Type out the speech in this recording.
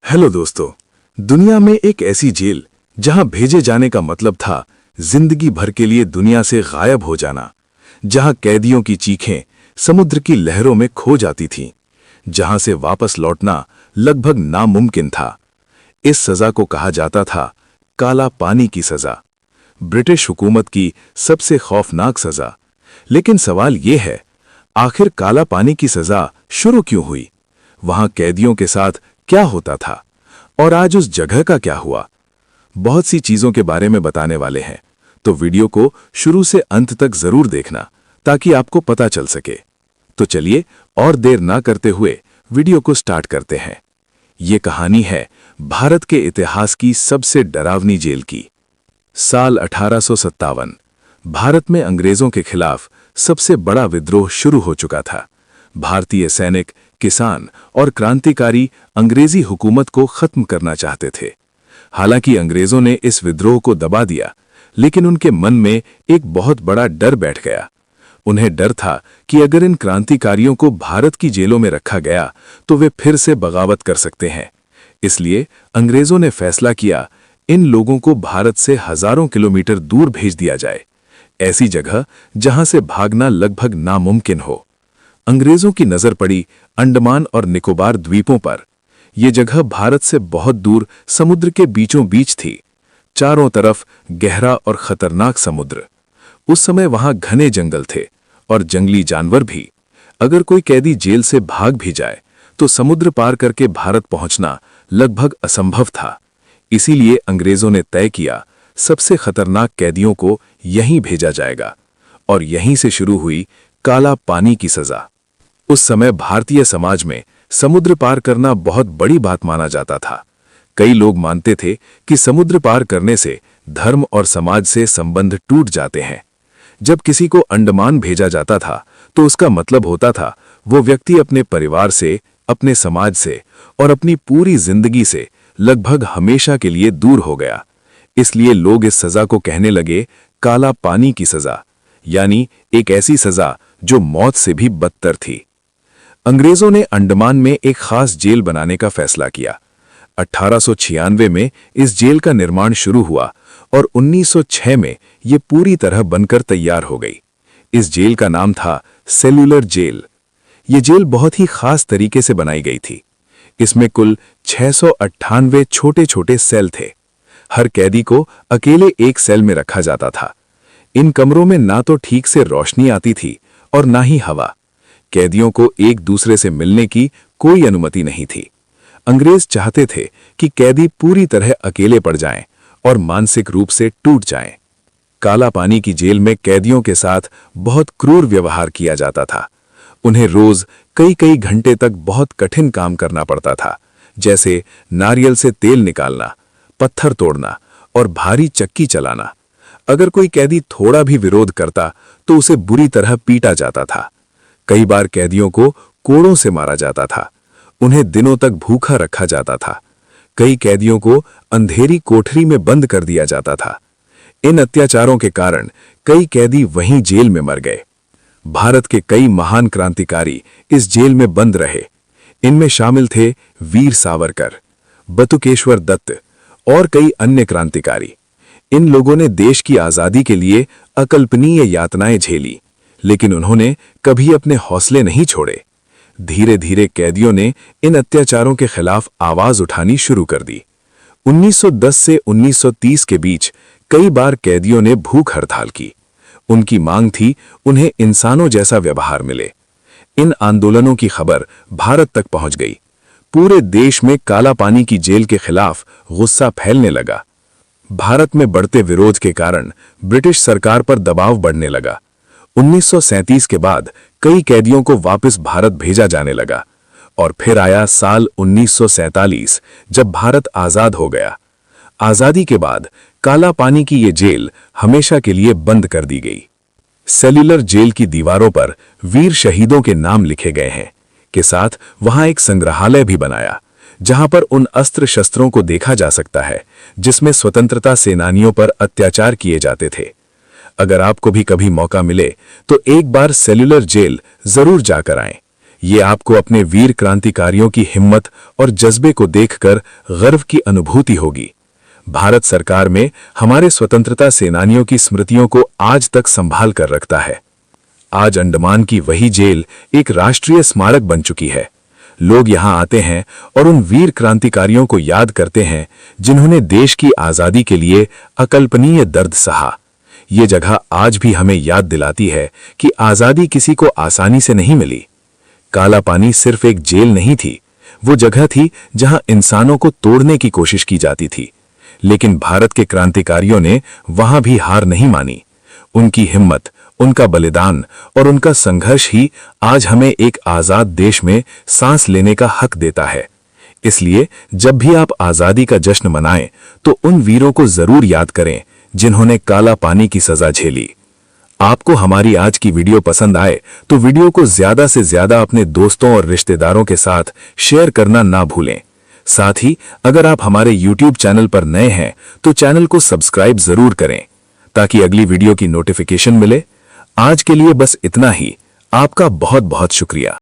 Hello दोस्तों। दुनिया में एक ऐसी जेल जहां भेजे जाने का मतलब था जिंदगी भर के लिए दुनिया से गायब हो जाना, जहां कैदियों की चीखें समुद्र की लहरों में खो जाती थीं, जहां से वापस लौटना लगभग नामुमकिन था। इस सजा को कहा जाता था काला पानी की सजा, ब्रिटिश हुकूमत की सबसे खौफनाक सजा। लेकिन सवाल यह है, आखिर काला पानी की सजा शुरू क्यों हुई? वहां कैदियों के साथ क्या होता था और आज उस जगह का क्या हुआ? बहुत सी चीजों के बारे में बताने वाले हैं, तो वीडियो को शुरू से अंत तक जरूर देखना ताकि आपको पता चल सके। तो चलिए और देर ना करते हुए वीडियो को स्टार्ट करते हैं। ये कहानी है भारत के इतिहास की सबसे डरावनी जेल की। साल 1857 भारत में अंग्रेजों के खिलाफ सबसे बड़ा विद्रोह शुरू हो चुका था। भारतीय सैनिक, किसान और क्रांतिकारी अंग्रेजी हुकूमत को खत्म करना चाहते थे। हालांकि अंग्रेजों ने इस विद्रोह को दबा दिया, लेकिन उनके मन में एक बहुत बड़ा डर बैठ गया। उन्हें डर था कि अगर इन क्रांतिकारियों को भारत की जेलों में रखा गया तो वे फिर से बगावत कर सकते हैं। इसलिए अंग्रेजों ने फैसला किया, इन लोगों को भारत से हजारों किलोमीटर दूर भेज दिया जाए, ऐसी जगह जहां से भागना लगभग नामुमकिन हो। अंग्रेजों की नजर पड़ी अंडमान और निकोबार द्वीपों पर। यह जगह भारत से बहुत दूर समुद्र के बीचों बीच थी। चारों तरफ गहरा और खतरनाक समुद्र। उस समय वहां घने जंगल थे और जंगली जानवर भी। अगर कोई कैदी जेल से भाग भी जाए तो समुद्र पार करके भारत पहुंचना लगभग असंभव था। इसीलिए अंग्रेजों ने तय किया, सबसे खतरनाक कैदियों को यहीं भेजा जाएगा। और यहीं से शुरू हुई काला पानी की सजा। उस समय भारतीय समाज में समुद्र पार करना बहुत बड़ी बात माना जाता था। कई लोग मानते थे कि समुद्र पार करने से धर्म और समाज से संबंध टूट जाते हैं। जब किसी को अंडमान भेजा जाता था तो उसका मतलब होता था वो व्यक्ति अपने परिवार से, अपने समाज से और अपनी पूरी जिंदगी से लगभग हमेशा के लिए दूर हो गया। इसलिए लोग इस सजा को कहने लगे काला पानी की सजा, यानी एक ऐसी सजा जो मौत से भी बदतर थी। अंग्रेजों ने अंडमान में एक खास जेल बनाने का फैसला किया। 1896 में इस जेल का निर्माण शुरू हुआ और 1906 में यह पूरी तरह बनकर तैयार हो गई। इस जेल का नाम था सेल्यूलर जेल। यह जेल बहुत ही खास तरीके से बनाई गई थी। इसमें कुल 698 छोटे छोटे सेल थे। हर कैदी को अकेले एक सेल में रखा जाता था। इन कमरों में ना तो ठीक से रोशनी आती थी और ना ही हवा। कैदियों को एक दूसरे से मिलने की कोई अनुमति नहीं थी। अंग्रेज चाहते थे कि कैदी पूरी तरह अकेले पड़ जाएं और मानसिक रूप से टूट जाएं। काला पानी की जेल में कैदियों के साथ बहुत क्रूर व्यवहार किया जाता था। उन्हें रोज कई कई घंटे तक बहुत कठिन काम करना पड़ता था, जैसे नारियल से तेल निकालना, पत्थर तोड़ना और भारी चक्की चलाना। अगर कोई कैदी थोड़ा भी विरोध करता तो उसे बुरी तरह पीटा जाता था। कई बार कैदियों को कोड़ों से मारा जाता था। उन्हें दिनों तक भूखा रखा जाता था। कई कैदियों को अंधेरी कोठरी में बंद कर दिया जाता था। इन अत्याचारों के कारण कई कैदी वहीं जेल में मर गए। भारत के कई महान क्रांतिकारी इस जेल में बंद रहे। इनमें शामिल थे वीर सावरकर, बटुकेश्वर दत्त और कई अन्य क्रांतिकारी। इन लोगों ने देश की आजादी के लिए अकल्पनीय यातनाएं झेली, लेकिन उन्होंने कभी अपने हौसले नहीं छोड़े। धीरे धीरे कैदियों ने इन अत्याचारों के खिलाफ आवाज उठानी शुरू कर दी। 1910 से 1930 के बीच कई बार कैदियों ने भूख हड़ताल की। उनकी मांग थी उन्हें इंसानों जैसा व्यवहार मिले। इन आंदोलनों की खबर भारत तक पहुंच गई। पूरे देश में काला पानी की जेल के खिलाफ गुस्सा फैलने लगा। भारत में बढ़ते विरोध के कारण ब्रिटिश सरकार पर दबाव बढ़ने लगा। 1937 के बाद कई कैदियों को वापस भारत भेजा जाने लगा और फिर आया साल 1947 जब भारत आजाद हो गया। आजादी के बाद काला पानी की ये जेल हमेशा के लिए बंद कर दी गई। सेल्यूलर जेल की दीवारों पर वीर शहीदों के नाम लिखे गए हैं। के साथ वहां एक संग्रहालय भी बनाया जहां पर उन अस्त्र शस्त्रों को देखा जा सकता है जिसमें स्वतंत्रता सेनानियों पर अत्याचार किए जाते थे। अगर आपको भी कभी मौका मिले तो एक बार सेल्यूलर जेल जरूर जाकर आएं। ये आपको अपने वीर क्रांतिकारियों की हिम्मत और जज्बे को देखकर गर्व की अनुभूति होगी। भारत सरकार में हमारे स्वतंत्रता सेनानियों की स्मृतियों को आज तक संभाल कर रखता है। आज अंडमान की वही जेल एक राष्ट्रीय स्मारक बन चुकी है। लोग यहां आते हैं और उन वीर क्रांतिकारियों को याद करते हैं जिन्होंने देश की आजादी के लिए अकल्पनीय दर्द सहा। ये जगह आज भी हमें याद दिलाती है कि आजादी किसी को आसानी से नहीं मिली। काला पानी सिर्फ एक जेल नहीं थी, वो जगह थी जहां इंसानों को तोड़ने की कोशिश की जाती थी, लेकिन भारत के क्रांतिकारियों ने वहां भी हार नहीं मानी। उनकी हिम्मत, उनका बलिदान और उनका संघर्ष ही आज हमें एक आजाद देश में सांस लेने का हक देता है। इसलिए जब भी आप आजादी का जश्न मनाएं तो उन वीरों को जरूर याद करें जिन्होंने काला पानी की सजा झेली। आपको हमारी आज की वीडियो पसंद आए तो वीडियो को ज्यादा से ज्यादा अपने दोस्तों और रिश्तेदारों के साथ शेयर करना ना भूलें। साथ ही अगर आप हमारे YouTube चैनल पर नए हैं तो चैनल को सब्सक्राइब जरूर करें ताकि अगली वीडियो की नोटिफिकेशन मिले। आज के लिए बस इतना ही। आपका बहुत बहुत शुक्रिया।